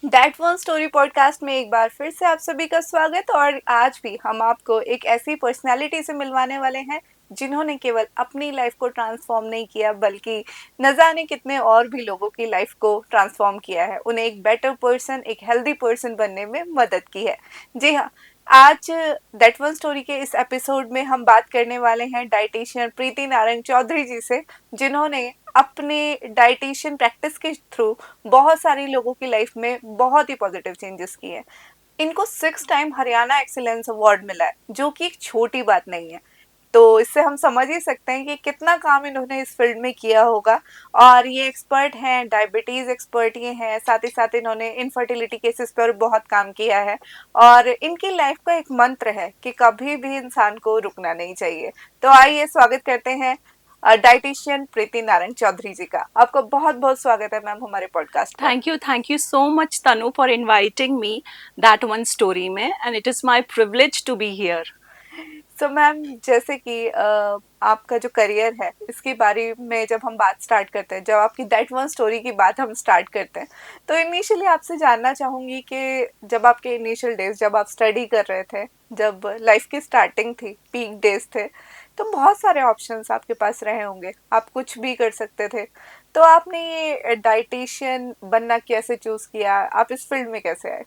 That one story podcast में एक बार फिर से आप सभी का स्वागत। और आज भी हम आपको एक ऐसी पर्सनालिटी से मिलवाने वाले हैं जिन्होंने केवल अपनी लाइफ को ट्रांसफॉर्म नहीं किया बल्कि न जाने कितने और भी लोगों की लाइफ को ट्रांसफॉर्म किया है, उन्हें एक बेटर पर्सन, एक हेल्दी पर्सन बनने में मदद की है। जी हाँ, आज दैट वन स्टोरी के इस एपिसोड में हम बात करने वाले हैं डाइटिशियन प्रीति नारायण चौधरी जी से, जिन्होंने अपने डाइटिशियन प्रैक्टिस के थ्रू बहुत सारे लोगों की लाइफ में बहुत ही पॉजिटिव चेंजेस किए हैं। इनको 6 टाइम हरियाणा एक्सीलेंस अवार्ड मिला है, जो कि एक छोटी बात नहीं है। तो इससे हम समझ ही सकते हैं कि कितना काम इन्होंने इस फील्ड में किया होगा। और ये एक्सपर्ट हैं, डायबिटीज एक्सपर्ट ये हैं, साथ ही साथ इन्होंने इनफर्टिलिटी केसेस पर बहुत काम किया है। और इनकी लाइफ का एक मंत्र है कि कभी भी इंसान को रुकना नहीं चाहिए। तो आइए स्वागत करते हैं डाइटिशियन प्रीति नारायण चौधरी जी का। आपका बहुत बहुत स्वागत है मैम हमारे पॉडकास्ट पर। Thank you so much, Tanu, for inviting me that one story में, and it is my privilege to be here. So ma'am, जैसे कि आपका जो करियर है इसके बारे में जब हम बात स्टार्ट करते हैं, जब आपकी दैट वन स्टोरी की बात हम स्टार्ट करते हैं, तो इनिशियली आपसे जानना चाहूंगी कि जब आपके इनिशियल डेज, जब आप स्टडी कर रहे थे, जब लाइफ की स्टार्टिंग थी, पीक डेज थे, तो बहुत सारे ऑप्शंस आपके पास रहे होंगे, आप कुछ भी कर सकते थे। तो आपने ये डाइटिशियन बनना कैसे चूज किया, आप इस फील्ड में कैसे आए?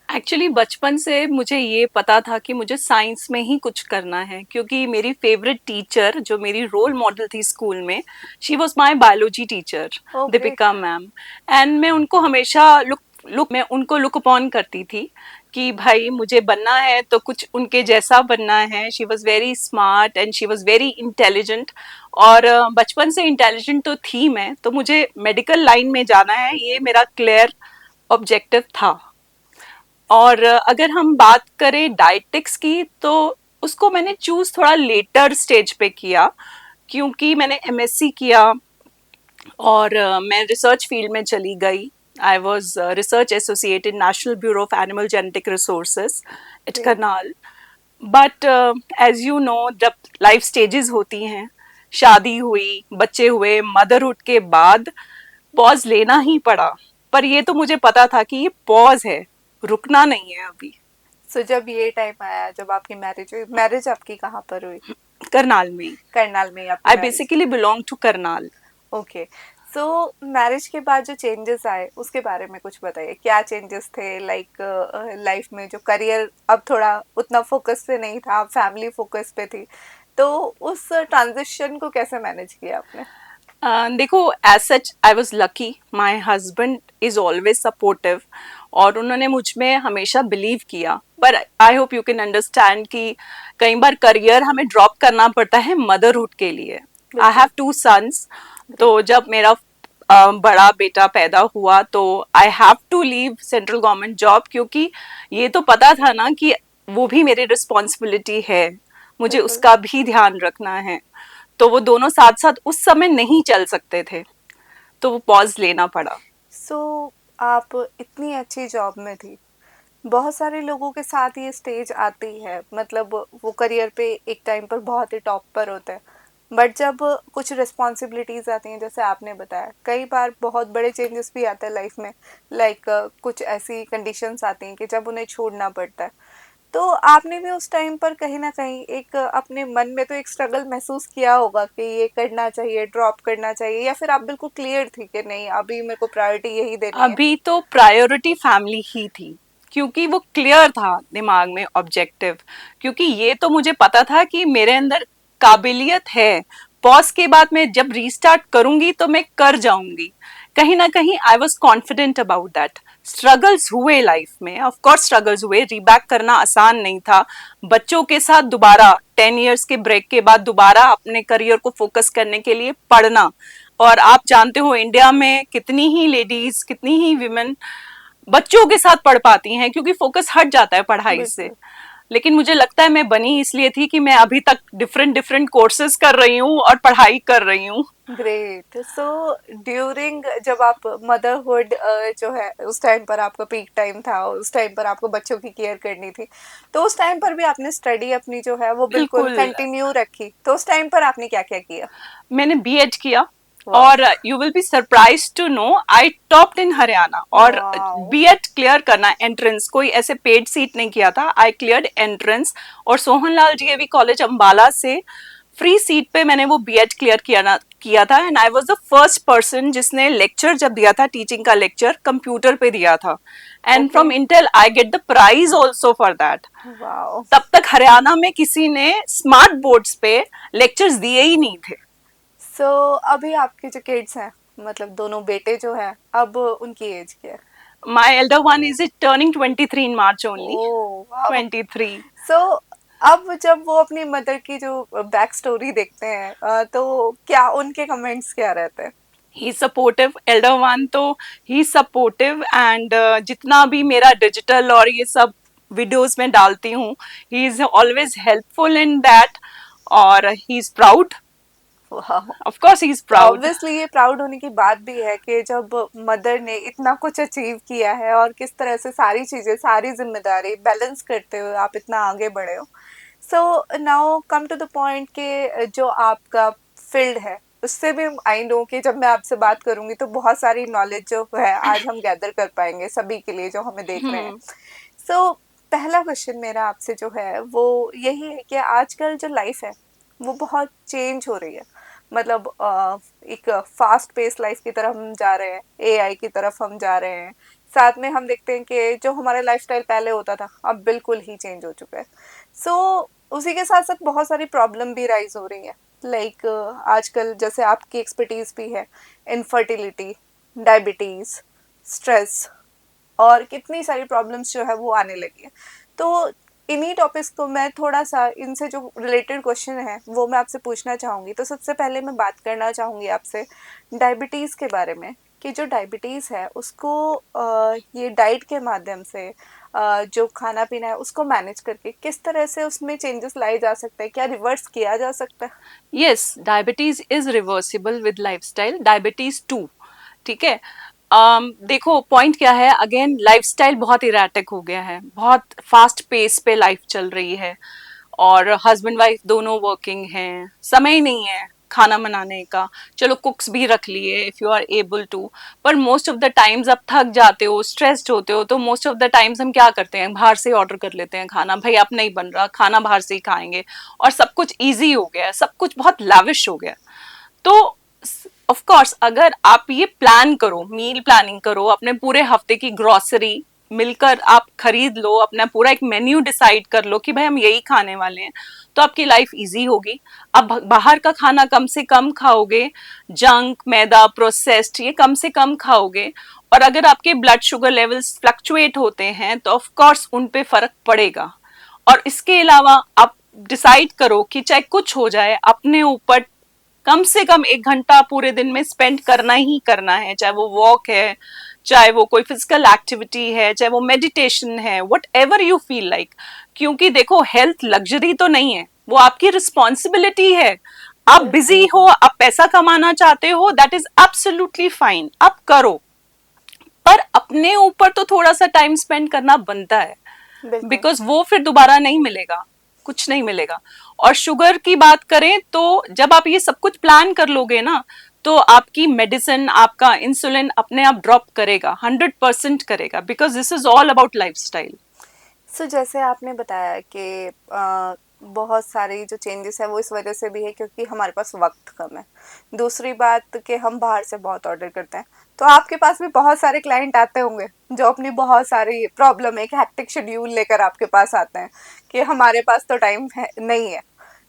एक्चुअली बचपन से मुझे ये पता था कि मुझे साइंस में ही कुछ करना है, क्योंकि मेरी फेवरेट टीचर जो मेरी रोल मॉडल थी स्कूल में, she was my biology teacher, oh great. Deepika ma'am. And मैं उनको हमेशा मैं उनको लुक अपॉन करती थी कि भाई मुझे बनना है तो कुछ उनके जैसा बनना है। She was very smart and she was very intelligent. और बचपन से इंटेलिजेंट तो थी मैं, तो मुझे मेडिकल लाइन में जाना है, ये मेरा क्लियर ऑब्जेक्टिव था। और अगर हम बात करें डाइटिक्स की, तो उसको मैंने चूज थोड़ा लेटर स्टेज पे किया, क्योंकि मैंने एमएससी किया और मैं रिसर्च फील्ड में चली गई। I was research associate in national bureau of animal genetic resources at great. Karnal. But as you know, जब लाइफ स्टेजेस होती हैं, शादी हुई, बच्चे हुए, मदरहुड के बाद पॉज लेना ही पड़ा। पर ये तो मुझे पता था कि ये पॉज है, रुकना नहीं है अभी। सो जब ये टाइम आया, जब आपकी मैरिज हुई, मैरिज आपकी कहाँ पर हुई? करनाल में। करनाल में ही आपकी आई marriage? Basically belong to Karnal. Okay. So marriage के बाद जो चेंजेस आए उसके बारे में कुछ बताइए, क्या चेंजेस थे? लाइक लाइफ में जो करियर अब थोड़ा उतना फोकस पे नहीं था, फैमिली फोकस पे थी, तो उस ट्रांजिशन को कैसे मैनेज किया आपने? देखो, as such I was lucky, my husband is always supportive और उन्होंने मुझ में हमेशा बिलीव किया। पर I hope you can understand कि कई बार करियर हमें ड्रॉप करना पड़ता है मदरहुड के लिए। आई बिल्कुल। Have 2 sons. ग्रेट। तो जब मेरा बड़ा बेटा पैदा हुआ तो I have to leave central government job, क्योंकि ये तो पता था ना कि वो भी मेरी रिस्पॉन्सिबिलिटी है, मुझे बिल्कुल। उसका भी ध्यान रखना है। तो वो दोनों साथ साथ उस समय नहीं चल सकते थे, तो वो पॉज लेना पड़ा। सो आप इतनी अच्छी जॉब में थी, बहुत सारे लोगों के साथ ये स्टेज आती है, मतलब वो करियर पे एक टाइम पर बहुत ही टॉप पर होते हैं, बट जब कुछ रिस्पॉन्सिबिलिटीज आती हैं, जैसे आपने बताया, कई बार बहुत बड़े चेंजेस भी आते हैं लाइफ में। लाइक कुछ ऐसी कंडीशंस आती हैं कि जब उन्हें छोड़ना पड़ता है। तो आपने भी उस टाइम पर कहीं ना कहीं एक अपने मन में तो एक स्ट्रगल महसूस किया होगा कि ये करना चाहिए, ड्रॉप करना चाहिए, या फिर आप बिल्कुल क्लियर थी कि नहीं, अभी मेरे को प्रायोरिटी यही देनी है? अभी तो प्रायोरिटी फैमिली ही थी, क्योंकि वो क्लियर था दिमाग में ऑब्जेक्टिव। क्योंकि ये तो मुझे पता था कि मेरे अंदर काबिलियत है। पॉज के बाद मैं जब रीस्टार्ट करूंगी तो मैं कर जाऊंगी। कहीं ना कहीं I was confident about that. Struggles हुए लाइफ में, ऑफ कोर्स स्ट्रगल्स हुए, रीबैक करना आसान नहीं था। बच्चों के साथ दोबारा 10 इयर्स के ब्रेक के बाद दोबारा अपने करियर को फोकस करने के लिए पढ़ना। और आप जानते हो इंडिया में कितनी ही लेडीज, कितनी ही विमेन बच्चों के साथ पढ़ पाती हैं, क्योंकि फोकस हट जाता है पढ़ाई से। बिल्कुल। लेकिन मुझे लगता है मैं बनी इसलिए थी कि मैं अभी तक डिफरेंट डिफरेंट कोर्सेज कर रही हूँ और पढ़ाई कर रही हूँ। ग्रेट। सो ड्यूरिंग जब आप मदरहुड, जो है उस टाइम पर आपका पीक टाइम था, उस टाइम पर आपको बच्चों की केयर करनी थी, तो उस टाइम पर भी आपने स्टडी अपनी जो है वो बिल्कुल बिल्कुल। कंटिन्यू रखी, तो उस टाइम पर आपने क्या क्या किया? मैंने बीएड किया वाह। और you will be surprise to know I topped in Haryana. और वाओ। बीएड क्लियर करना, एंट्रेंस, कोई ऐसे पेड सीट नहीं किया था, आई क्लियर्ड एंट्रेंस। और सोहनलाल डीएवी कॉलेज अंबाला से फ्री सीट पे मैंने वो बीएड क्लियर किया था। And I was the first person जिसने लेक्चर जब दिया था, टीचिंग का लेक्चर कंप्यूटर पे दिया था। And okay. From Intel I get the prize also for that. Wow. तब तक हरियाणा में किसी ने स्मार्ट बोर्ड्स पे लेक्चर्स दिए ही नहीं थे। सो अभी आपके जो किड्स हैं, मतलब दोनों बेटे जो हैं, अब उनकी एज क्या है? My elder one is turning 23 in March only. Oh wow. 23. सो अब जब वो अपनी मदर की जो बैक स्टोरी देखते हैं, तो क्या उनके कमेंट्स क्या रहते हैं? He's supportive. Elder one तो he's supportive and जितना भी मेरा डिजिटल और ये सब वीडियोस में डालती हूँ, he is always helpful in that. और he is proud. वाह। Of course he is proud. Obviously ये प्राउड होने की बात भी है कि जब मदर ने इतना कुछ अचीव किया है और किस तरह से सारी चीजें, सारी जिम्मेदारी बैलेंस करते हुए आप इतना आगे बढ़े हो। So now come to the point कि जो आपका फील्ड है उससे भी आई नो कि जब मैं आपसे बात करूंगी तो बहुत सारी नॉलेज जो है आज हम गैदर कर पाएंगे सभी के लिए जो हमें देख रहे हैं। हम्म। सो पहला क्वेश्चन मेरा आपसे जो है वो यही है कि आजकल जो लाइफ है वो बहुत चेंज हो रही है। मतलब एक फास्ट पेस लाइफ की तरफ हम जा रहे हैं, एआई की तरफ हम जा रहे हैं। साथ में हम देखते हैं कि जो हमारा लाइफस्टाइल पहले होता था अब बिल्कुल ही चेंज हो चुका है। सो उसी के साथ साथ बहुत सारी प्रॉब्लम भी राइज हो रही है। लाइक आजकल जैसे आपकी एक्सपर्टीज भी है, इनफर्टिलिटी, डायबिटीज, स्ट्रेस और कितनी सारी प्रॉब्लम्स जो है वो आने लगी है। तो इन्हीं टॉपिक्स को मैं थोड़ा सा इनसे जो रिलेटेड क्वेश्चन है वो मैं आपसे पूछना चाहूँगी। तो सबसे पहले मैं बात करना चाहूँगी आपसे डायबिटीज़ के बारे में कि जो डायबिटीज़ है उसको ये डाइट के माध्यम से जो खाना पीना है उसको मैनेज करके किस तरह से उसमें चेंजेस लाए जा सकते हैं, क्या रिवर्स किया जा सकता है? Yes, diabetes is reversible with lifestyle. Diabetes 2. ठीक है। देखो पॉइंट क्या है, अगेन लाइफस्टाइल बहुत इराटिक हो गया है, बहुत फास्ट पेस पे लाइफ चल रही है। और हस्बैंड वाइफ दोनों वर्किंग हैं, समय ही नहीं है खाना बनाने का। चलो कुक्स भी रख लिए if you are able to, पर मोस्ट ऑफ द टाइम्स आप थक जाते हो, स्ट्रेस्ड होते हो, तो मोस्ट ऑफ द टाइम्स हम क्या करते हैं, बाहर से ऑर्डर कर लेते हैं खाना। भाई अब नहीं बन रहा खाना, बाहर से ही खाएंगे। और सब कुछ ईजी हो गया है, सब कुछ बहुत लाविश हो गया। तो ऑफ कोर्स अगर आप ये प्लान करो, मील प्लानिंग करो, अपने पूरे हफ्ते की ग्रोसरी मिलकर आप खरीद लो, अपना पूरा एक मेन्यू डिसाइड कर लो कि भाई हम यही खाने वाले हैं, तो आपकी लाइफ इजी होगी। अब बाहर का खाना कम से कम खाओगे, जंक, मैदा, प्रोसेस्ड, ये कम से कम खाओगे। और अगर आपके ब्लड शुगर लेवल्स फ्लक्चुएट होते हैं तो ऑफ कोर्स उन पे फर्क पड़ेगा। और इसके अलावा आप डिसाइड करो कि चाहे कुछ हो जाए, अपने ऊपर कम से कम 1 घंटा पूरे दिन में स्पेंड करना ही करना है, चाहे वो वॉक है, चाहे वो कोई फिजिकल एक्टिविटी है, चाहे वो मेडिटेशन है, what ever you feel like. क्योंकि देखो हेल्थ लग्जरी तो नहीं है, वो आपकी रिस्पॉन्सिबिलिटी है। आप बिजी हो, आप पैसा कमाना चाहते हो, दैट इज एब्सोल्युटली फाइन, आप करो, पर अपने ऊपर तो थोड़ा सा टाइम स्पेंड करना बनता है। बिल्कुल। बिकॉज वो फिर दोबारा नहीं मिलेगा, कुछ नहीं मिलेगा। और शुगर की बात करें तो जब आप ये सब कुछ प्लान कर लोगे ना, तो आपकी मेडिसिन, आपका इंसुलिन अपने आप ड्रॉप करेगा, 100% करेगा, because this is all about lifestyle. So जैसे आपने बताया कि बहुत सारी जो चेंजेस है वो इस वजह से भी है क्योंकि हमारे पास वक्त कम है। दूसरी बात कि हम बाहर से बहुत ऑर्डर करते हैं। तो आपके पास भी बहुत सारे क्लाइंट आते होंगे जो अपनी बहुत सारी प्रॉब्लम, एक हेक्टिक शेड्यूल लेकर आपके पास आते हैं कि हमारे पास तो टाइम है नहीं है।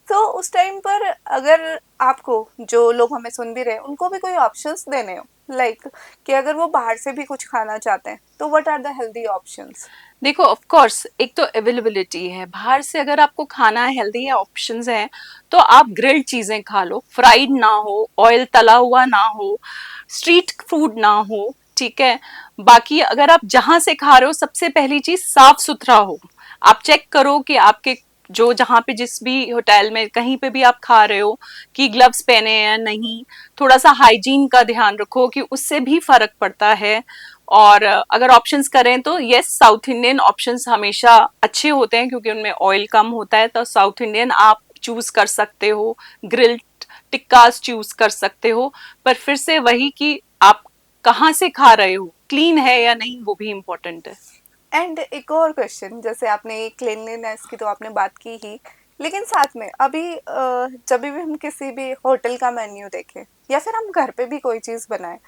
तो उस टाइम पर अगर आपको, जो लोग हमें सुन भी रहे हैं, उनको भी कोई ऑप्शंस देने हो, लाइक कि अगर वो बाहर से भी कुछ खाना चाहते हैं तो what are the healthy options? देखो ऑफ कोर्स एक तो अवेलेबिलिटी है, बाहर से अगर आपको खाना है, हेल्दी है, ऑप्शंस हैं, तो आप ग्रिल्ड चीजें खा लो, फ्राइड ना हो, ऑयल तला हुआ ना हो, स्ट्रीट फूड ना हो, ठीक है। बाकी अगर आप जहां से खा रहे हो, सबसे पहली चीज साफ सुथरा हो। आप चेक करो कि आपके जो जहाँ पे जिस भी होटल में कहीं पे भी आप खा रहे हो कि ग्लव्स पहने हैं या नहीं, थोड़ा सा हाइजीन का ध्यान रखो कि उससे भी फर्क पड़ता है। और अगर ऑप्शंस करें तो यस, साउथ इंडियन ऑप्शंस हमेशा अच्छे होते हैं क्योंकि उनमें ऑयल कम होता है, तो साउथ इंडियन आप चूज कर सकते हो। ग्रिल्ड टिक्कास चूज कर सकते हो, पर फिर से वही कि आप कहाँ से खा रहे हो, क्लीन है या नहीं, वो भी इम्पोर्टेंट है। एंड एक और क्वेश्चन, जैसे आपने क्लीनलीनेस की तो आपने बात की ही, लेकिन साथ में अभी जब भी हम किसी भी होटल का मेन्यू देखें या फिर हम घर पे भी कोई चीज़ बनाएं,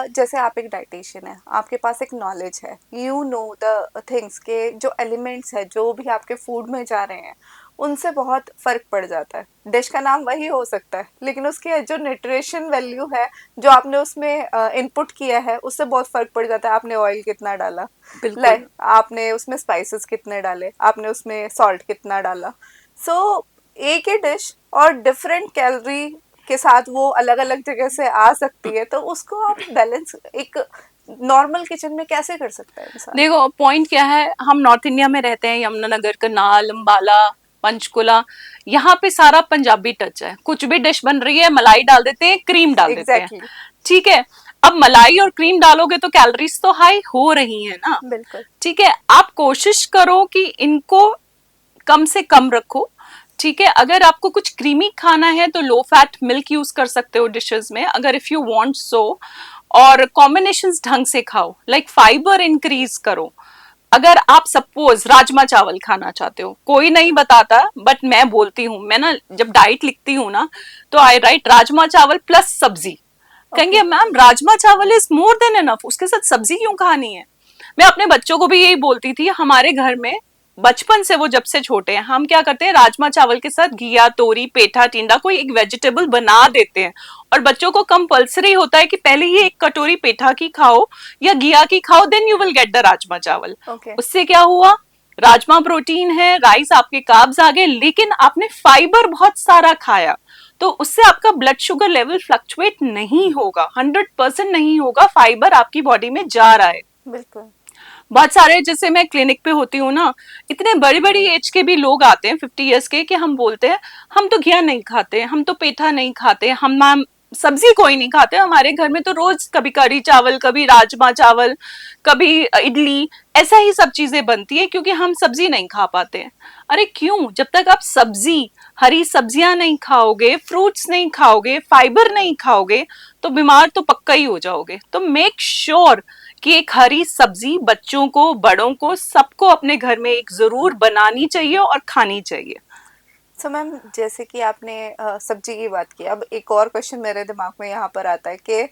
जैसे आप एक डाइटिशियन है, आपके पास एक नॉलेज है, यू नो द थिंग्स के जो एलिमेंट्स है जो भी आपके फूड में जा रहे हैं, उनसे बहुत फर्क पड़ जाता है। डिश का नाम वही हो सकता है लेकिन उसके जो न्यूट्रिशन वैल्यू है, जो आपने उसमें इनपुट किया है, उससे बहुत फर्क पड़ जाता है। आपने ऑयल कितना डाला, बिल्कुल। लाइक आपने उसमें स्पाइसेस कितने डाले, आपने उसमें सॉल्ट कितना डाला। सो एक ही डिश और डिफरेंट कैलोरी के साथ वो अलग अलग जगह से आ सकती है, तो उसको आप बैलेंस एक नॉर्मल किचन में कैसे कर सकता है इंसान? देखो पॉइंट क्या है, हम नॉर्थ इंडिया में रहते हैं, यमुनानगर, करनाल, अम्बाला, पंचकुला, यहाँ पे सारा पंजाबी टच है। कुछ भी डिश बन रही है, मलाई डाल देते हैं, क्रीम डाल देते हैं, एग्जैक्टली। ठीक है। अब मलाई और क्रीम डालोगे तो कैलोरीज तो हाई हो रही है ना, बिल्कुल। ठीक है। आप कोशिश करो कि इनको कम से कम रखो, ठीक है। अगर आपको कुछ क्रीमी खाना है तो लो फैट मिल्क यूज कर सकते हो डिशेस में, अगर इफ यू वांट सो। और कॉम्बिनेशंस ढंग से खाओ, लाइक फाइबर इंक्रीज करो। अगर आप सपोज राजमा चावल खाना चाहते हो, कोई नहीं बताता बट मैं बोलती हूँ, मैं ना जब डाइट लिखती हूँ ना, तो आई राइट राजमा चावल प्लस सब्जी। ओके। कहेंगे मैम राजमा चावल इज मोर देन एनफ, उसके साथ सब्जी क्यों खानी है। मैं अपने बच्चों को भी यही बोलती थी। हमारे घर में बचपन से, वो जब से छोटे हैं, हम क्या करते हैं, राजमा चावल के साथ घिया, तोरी, पेठा, टिंडा, कोई एक वेजिटेबल बना देते हैं। और बच्चों को कंपल्सरी होता है कि पहले ही एक कटोरी पेठा की खाओ या घिया की खाओ, then you will get the rajma chawal. Okay. उससे क्या हुआ, राजमा प्रोटीन है, राइस आपके कार्ब्स आ गए, लेकिन आपने फाइबर बहुत सारा खाया, तो उससे आपका ब्लड शुगर लेवल फ्लक्चुएट नहीं होगा, 100% नहीं होगा, फाइबर आपकी बॉडी में जा रहा है। बिल्कुल। बहुत सारे, जैसे मैं क्लिनिक पे होती हूँ ना, इतने बड़ी बड़ी एज के भी लोग आते हैं, 50 ईयर्स के, कि हम बोलते हैं हम तो घिया नहीं खाते, हम तो पेठा नहीं खाते, हम मैम सब्जी कोई नहीं खाते, हमारे घर में तो रोज कभी करी चावल, कभी राजमा चावल, कभी इडली, ऐसा ही सब चीजें बनती है, क्योंकि हम सब्जी नहीं खा पाते हैं। अरे क्यों, जब तक आप सब्जी, हरी सब्जियां नहीं खाओगे, फ्रूट्स नहीं खाओगे, फाइबर नहीं खाओगे, तो बीमार तो पक्का ही हो जाओगे। तो मेक श्योर कि एक हरी सब्जी बच्चों को, बड़ों को, सबको अपने घर में एक जरूर बनानी चाहिए और खानी चाहिए। सो मैम, जैसे कि आपने सब्जी की बात की, अब एक और क्वेश्चन मेरे दिमाग में यहाँ पर आता है कि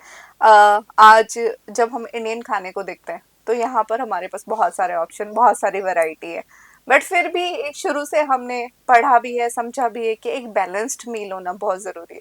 आज जब हम इंडियन खाने को देखते हैं तो यहाँ पर हमारे पास बहुत सारे ऑप्शन, बहुत सारी वैरायटी है, बट फिर भी एक शुरू से हमने पढ़ा भी है, समझा भी है कि एक बैलेंस्ड मील होना बहुत ज़रूरी है।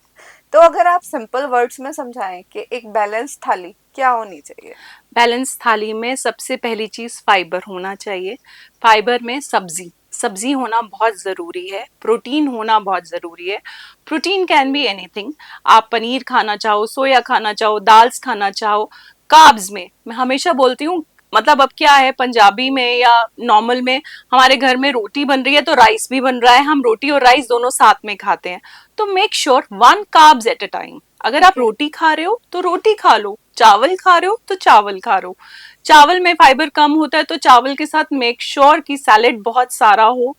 तो अगर आप सिंपल वर्ड्स में समझाएं कि एक बैलेंस थाली क्या होनी चाहिए? बैलेंस थाली में सबसे पहली चीज फाइबर होना चाहिए। फाइबर में सब्जी, सब्जी होना बहुत जरूरी है, प्रोटीन होना बहुत जरूरी है। प्रोटीन कैन बी एनीथिंग, आप पनीर खाना चाहो, सोया खाना चाहो, दाल्स खाना चाहो। कार्ब्स में मैं हमेशा बोलती हूँ, मतलब अब क्या है, पंजाबी में या नॉर्मल में, हमारे घर में रोटी बन रही है तो राइस भी बन रहा है, हम रोटी और राइस दोनों साथ में खाते हैं। तो make sure 1 carbs at a time. अगर आप ओके। रोटी खा रहे हो तो रोटी खा लो, चावल खा रहे हो तो चावल खा रहे हो। चावल में फाइबर कम होता है, तो चावल के साथ मेक श्योर कि सैलेड बहुत सारा हो।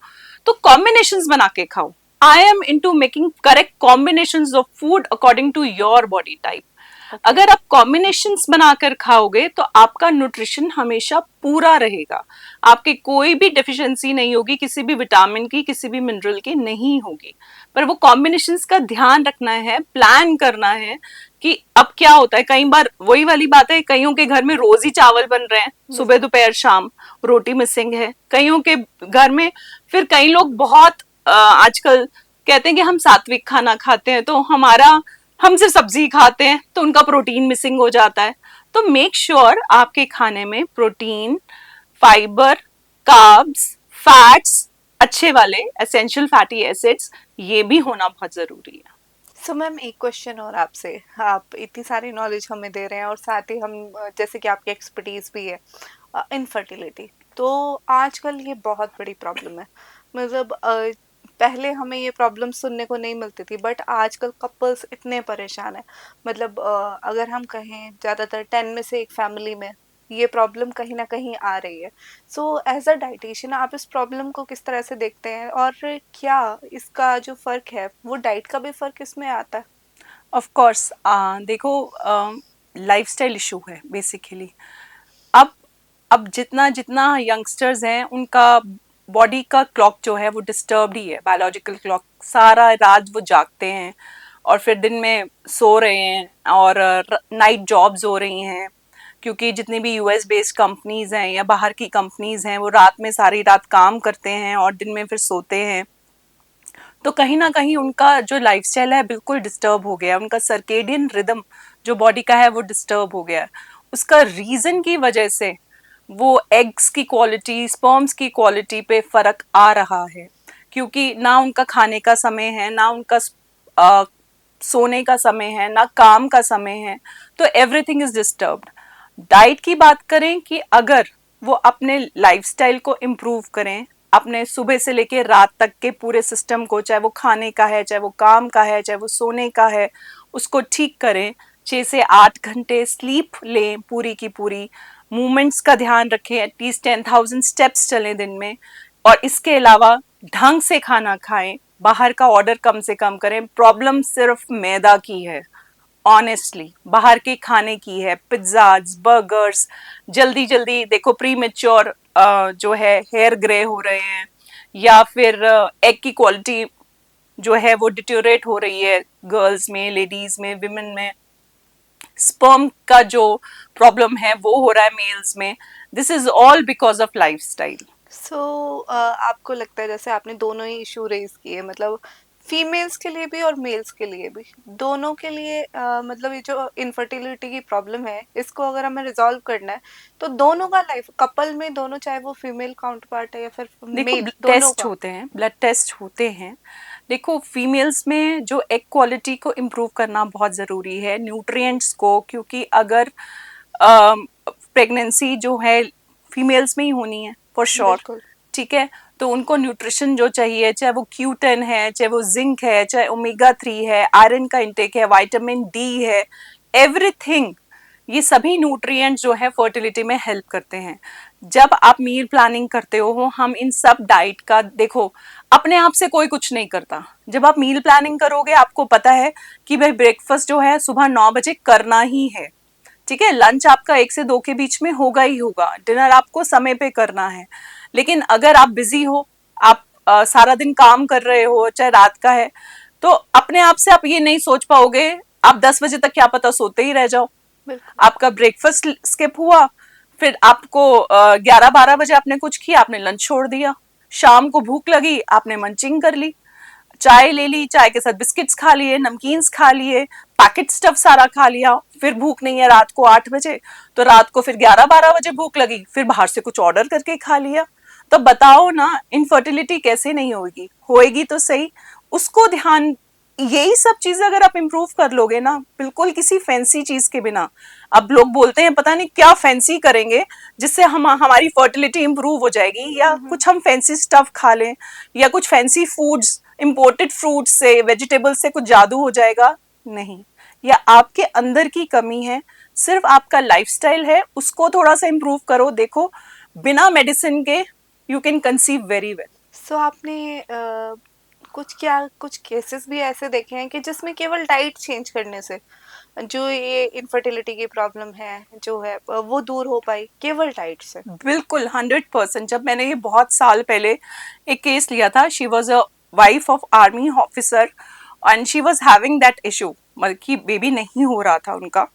तो कॉम्बिनेशंस बना के खाओ। I am into making correct combinations of food according to your body type. Okay. अगर आप कॉम्बिनेशंस बनाकर खाओगे तो आपका न्यूट्रिशन हमेशा पूरा रहेगा, आपके कोई भी डेफिशिएंसी नहीं होगी, किसी भी विटामिन की, किसी भी मिनरल की नहीं होगी। पर वो कॉम्बिनेशंस का ध्यान रखना है, प्लान करना है। कि अब क्या होता है, कई बार वही वाली बात है, कईयों के घर में रोज ही चावल बन रहे हैं, सुबह बिल्कुल। दोपहर शाम, रोटी मिसिंग है कईयों के घर में। फिर कई लोग बहुत आजकल कहते हैं कि हम सात्विक खाना खाते हैं, तो हम सिर्फ सब्जी खाते हैं, तो उनका प्रोटीन मिसिंग हो जाता है। तो मेक श्योर आपके खाने में प्रोटीन, फाइबर, कार्ब्स, फैट्स, अच्छे वाले एसेंशियल फैटी एसिड्स, ये भी होना बहुत जरूरी है। सो मैम, एक क्वेश्चन और आपसे, आप इतनी सारी नॉलेज हमें दे रहे हैं और साथ ही हम जैसे कि आपकी एक्सपर्टीज भी है इनफर्टिलिटी, तो आजकल ये बहुत बड़ी प्रॉब्लम है। मतलब पहले हमें ये प्रॉब्लम सुनने को नहीं मिलती थी, बट आजकल कपल्स इतने परेशान हैं। मतलब अगर हम कहें ज़्यादातर 10 में से एक फैमिली में ये प्रॉब्लम कहीं ना कहीं आ रही है। सो एज अ डाइटिशियन आप इस प्रॉब्लम को किस तरह से देखते हैं, और क्या इसका जो फ़र्क है वो डाइट का भी फ़र्क इसमें आता है? ऑफ कोर्स देखो, लाइफस्टाइल इशू है बेसिकली। अब अब जितना जितना यंगस्टर्स हैं उनका बॉडी का क्लॉक जो है वो डिस्टर्ब्ड ही है, बायोलॉजिकल क्लॉक। सारा रात वो जागते हैं और फिर दिन में सो रहे हैं, और नाइट जॉब्स हो रही हैं, क्योंकि जितनी भी यूएस बेस्ड कंपनीज हैं या बाहर की कंपनीज हैं वो रात में सारी रात काम करते हैं और दिन में फिर सोते हैं। तो कहीं ना कहीं उनका जो लाइफस्टाइल है बिल्कुल डिस्टर्ब हो गया है, उनका सर्केडियन रिदम जो बॉडी का है वो डिस्टर्ब हो गया है। उसका रीजन की वजह से वो एग्स की क्वालिटी, स्पर्म्स की क्वालिटी पे फर्क आ रहा है, क्योंकि ना उनका खाने का समय है, ना उनका अ, सोने का समय है, ना काम का समय है। तो एवरीथिंग इज डिस्टर्ब्ड। डाइट की बात करें कि अगर वो अपने लाइफस्टाइल को इम्प्रूव करें, अपने सुबह से लेके रात तक के पूरे सिस्टम को, चाहे वो खाने का है, चाहे वो काम का है, चाहे वो सोने का है, उसको ठीक करें। 6 से 8 घंटे स्लीप लें पूरी की पूरी। मूवमेंट्स का ध्यान रखें, एटलीस्ट 10,000 स्टेप्स चलें दिन में। और इसके अलावा ढंग से खाना खाएं, बाहर का ऑर्डर कम से कम करें। प्रॉब्लम सिर्फ मैदा की है, ऑनेस्टली बाहर के खाने की है। पिज्जाज, बर्गर्स, जल्दी जल्दी देखो प्री मेच्योर जो है हेयर ग्रे हो रहे हैं, या फिर एग की क्वालिटी जो है वो डिटोरेट हो रही है, गर्ल्स में, लेडीज में, विमेन में। स्पर्म का जो प्रॉब्लम है वो हो रहा है मेल्स में। This is all because of lifestyle. So आपको लगता है, जैसे आपने दोनों ही इशू रेज किए, मतलब फीमेल्स के लिए भी और मेल्स के लिए भी, दोनों के लिए मतलब ये जो इनफर्टिलिटी की प्रॉब्लम है इसको अगर हमें रिजॉल्व करना है तो दोनों का लाइफ कपल में, दोनों चाहे वो फीमेल काउंटर पार्ट है या फिर देखो मेल, दोनों टेस्ट का। होते हैं, ब्लड टेस्ट होते हैं। देखो फीमेल्स में जो एग क्वालिटी को इम्प्रूव करना बहुत ज़रूरी है, न्यूट्रिएंट्स को, क्योंकि अगर प्रेगनेंसी जो है फीमेल्स में ही होनी है फॉर श्योर, बिल्कुल। ठीक है। तो उनको न्यूट्रिशन जो चाहिए, चाहे वो Q10 है, चाहे वो जिंक है, चाहे ओमेगा 3 है, आयरन का इंटेक है, विटामिन डी है, एवरीथिंग, ये सभी न्यूट्रिएंट्स जो है फर्टिलिटी में हेल्प करते हैं। जब आप मील प्लानिंग करते हो, हम इन सब डाइट का देखो, अपने आप से कोई कुछ नहीं करता। जब आप मील प्लानिंग करोगे आपको पता है कि भाई ब्रेकफास्ट जो है सुबह 9 बजे करना ही है, ठीक है। लंच आपका 1 से 2 के बीच में होगा ही होगा, डिनर आपको समय पे करना है। लेकिन अगर आप बिजी हो, आप सारा दिन काम कर रहे हो, चाहे रात का है, तो अपने आप से आप ये नहीं सोच पाओगे। आप 10 बजे तक क्या पता सोते ही रह जाओ, बिल्कुल। आपका ब्रेकफास्ट स्किप हुआ, फिर आपको 11-12 बजे आपने कुछ किया, आपने लंच छोड़ दिया, शाम को भूख लगी, आपने मंचिंग कर ली, चाय ले ली, चाय के साथ बिस्किट्स खा लिए, नमकीन्स खा लिए, पैकेट स्टफ सारा खा लिया। फिर भूख नहीं है रात को 8 बजे, तो रात को फिर 11-12 बजे भूख लगी, फिर बाहर से कुछ ऑर्डर करके खा लिया। तो बताओ ना, इनफर्टिलिटी कैसे नहीं होगी, होएगी तो सही। उसको ध्यान, यही सब चीजें अगर आप इम्प्रूव कर लोगे ना, बिल्कुल किसी फैंसी चीज के बिना। अब लोग बोलते हैं पता नहीं क्या फैंसी करेंगे जिससे हम हमारी फर्टिलिटी इंप्रूव हो जाएगी, या हम्म। कुछ हम फैंसी स्टफ खा लें, या कुछ फैंसी फूड्स, इंपोर्टेड फ्रूट से, वेजिटेबल से कुछ जादू हो जाएगा। नहीं, या आपके अंदर की कमी है, सिर्फ आपका लाइफस्टाइल है, उसको थोड़ा सा इम्प्रूव करो। देखो बिना मेडिसिन के you can conceive very well. So आपने कुछ केसेस भी ऐसे देखे हैं कि जिसमें केवल डाइट चेंज करने से जो ये इनफर्टिलिटी की प्रॉब्लम है जो है वो दूर हो पाई केवल डाइट से? बिल्कुल 100%। जब मैंने ये बहुत साल पहले एक केस लिया था, she was a wife of army officer and she was having that issue, मतलब कि बेबी नहीं हो रहा था उनका।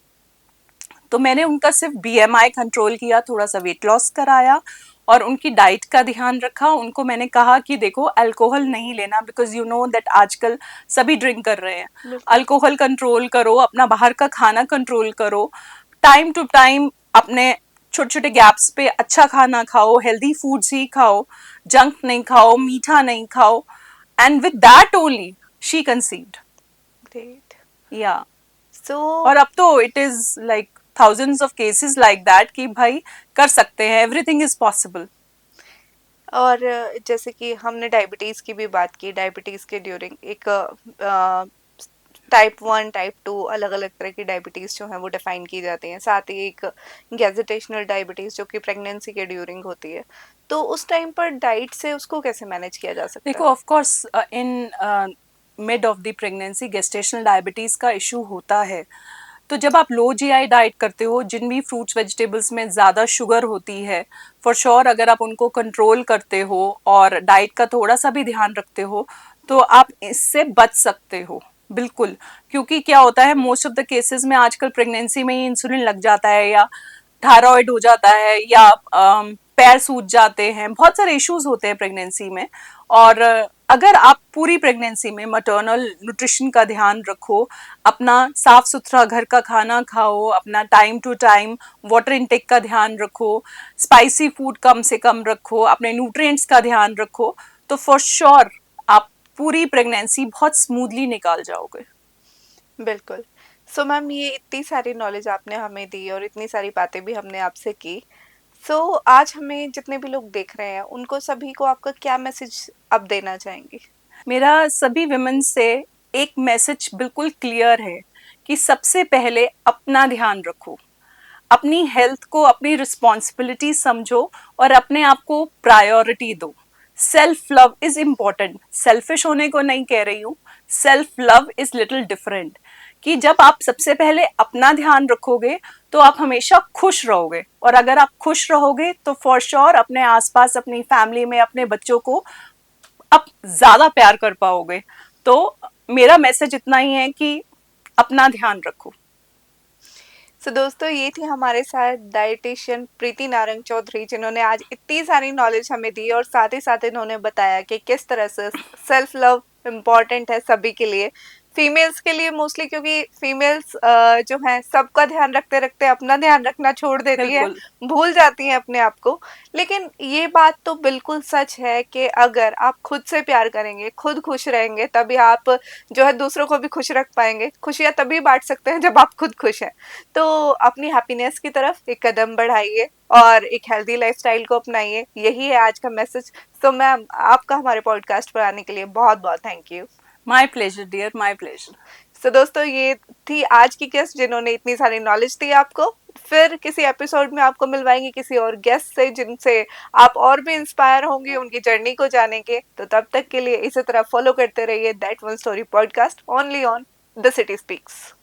तो मैंने उनका सिर्फ बीएमआई कंट्रोल किया, थोड़ा सा वेट लॉस कराया और उनकी डाइट का ध्यान रखा। उनको मैंने कहा कि देखो अल्कोहल नहीं लेना, बिकॉज यू नो दैट आजकल सभी ड्रिंक कर रहे हैं। बिल्कुल। अल्कोहल कंट्रोल करो, अपना बाहर का खाना कंट्रोल करो, टाइम टू टाइम अपने छोटे छोटे गैप्स पे अच्छा खाना खाओ, हेल्दी फूड्स ही खाओ, जंक नहीं खाओ, मीठा नहीं खाओ। And with that only she conceived. Great. या सो और अब तो it is like thousands of cases like that कि भाई कर सकते हैं, एवरीथिंग इज पॉसिबल। और जैसे कि हमने डायबिटीज की भी बात की, डायबिटीज के ड्यूरिंग एक टाइप 1 टाइप 2 अलग अलग तरह की डायबिटीज़ जो है वो डिफाइन की जाती हैं, साथ ही एक गैजेटेशनल डायबिटीज़ जो कि प्रेगनेंसी के ड्यूरिंग होती है। तो उस टाइम पर डाइट से उसको कैसे मैनेज किया जा सकता देखो है? Of course in mid of the pregnancy gestational diabetes का इशू होता है। तो जब आप लो जीआई डाइट करते हो, जिन भी फ्रूट्स वेजिटेबल्स में ज़्यादा शुगर होती है, फॉर श्योर अगर आप उनको कंट्रोल करते हो और डाइट का थोड़ा सा भी ध्यान रखते हो तो आप इससे बच सकते हो बिल्कुल। क्योंकि क्या होता है, मोस्ट ऑफ द केसेस में आजकल प्रेगनेंसी में ही इंसुलिन लग जाता है, या थायराइड हो जाता है, या पैर सूज जाते हैं, बहुत सारे इश्यूज होते हैं प्रेगनेंसी में। और अगर आप पूरी प्रेगनेंसी में मटर्नल न्यूट्रिशन का ध्यान रखो, अपना साफ सुथरा घर का खाना खाओ, अपना time to time water intake का ध्यान रखो, स्पाइसी फूड कम से कम रखो, अपने न्यूट्रिएंट्स का ध्यान रखो, तो फॉर श्योर आप पूरी प्रेगनेंसी बहुत स्मूथली निकाल जाओगे। बिल्कुल। सो मैम, ये इतनी सारी नॉलेज आपने हमें दी और इतनी सारी बातें भी हमने आपसे की। सो आज हमें जितने भी लोग देख रहे हैं उनको सभी को आपका क्या मैसेज अब देना चाहेंगी? मेरा सभी विमेन से एक मैसेज बिल्कुल क्लियर है कि सबसे पहले अपना ध्यान रखो, अपनी हेल्थ को अपनी रिस्पॉन्सिबिलिटी समझो और अपने आप को प्रायोरिटी दो। Self love is important, selfish होने को नहीं कह रही हूँ, self love is little different. कि जब आप सबसे पहले अपना ध्यान रखोगे तो आप हमेशा खुश रहोगे, और अगर आप खुश रहोगे तो फॉर श्योर अपने आसपास, अपनी फैमिली में, अपने बच्चों को आप ज्यादा प्यार कर पाओगे। तो मेरा मैसेज इतना ही है कि अपना ध्यान रखो। सो दोस्तों, ये थी हमारे साथ डाइटिशियन प्रीति नारंग चौधरी, जिन्होंने आज इतनी सारी नॉलेज हमें दी और साथ ही साथ इन्होंने बताया कि किस तरह से सेल्फ लव इम्पॉर्टेंट है सभी के लिए, फीमेल्स के लिए मोस्टली, क्योंकि फीमेल्स जो हैं सबका ध्यान रखते रखते अपना ध्यान रखना छोड़ देती हैं, बिल्कुल भूल जाती हैं अपने आप को। लेकिन ये बात तो बिल्कुल सच है कि अगर आप खुद से प्यार करेंगे, खुद खुश रहेंगे, तभी आप जो है दूसरों को भी खुश रख पाएंगे। खुशियाँ तभी बांट सकते हैं जब आप खुद खुश हैं। तो अपनी हैप्पीनेस की तरफ एक कदम बढ़ाइए और एक हेल्दी लाइफस्टाइल को अपनाइए, यही है आज का मैसेज। तो मैम, आपका हमारे पॉडकास्ट पर आने के लिए बहुत बहुत thank you. My pleasure dear, my pleasure. So दोस्तों, ये थी आज की गेस्ट जिन्होंने इतनी सारी नॉलेज दी आपको। फिर किसी एपिसोड में आपको मिलवाएंगे किसी और गेस्ट से जिनसे आप और भी इंस्पायर होंगे उनकी जर्नी को जाने के। तो तब तक के लिए इसी तरह फॉलो करते रहिए that one story podcast only on the city speaks.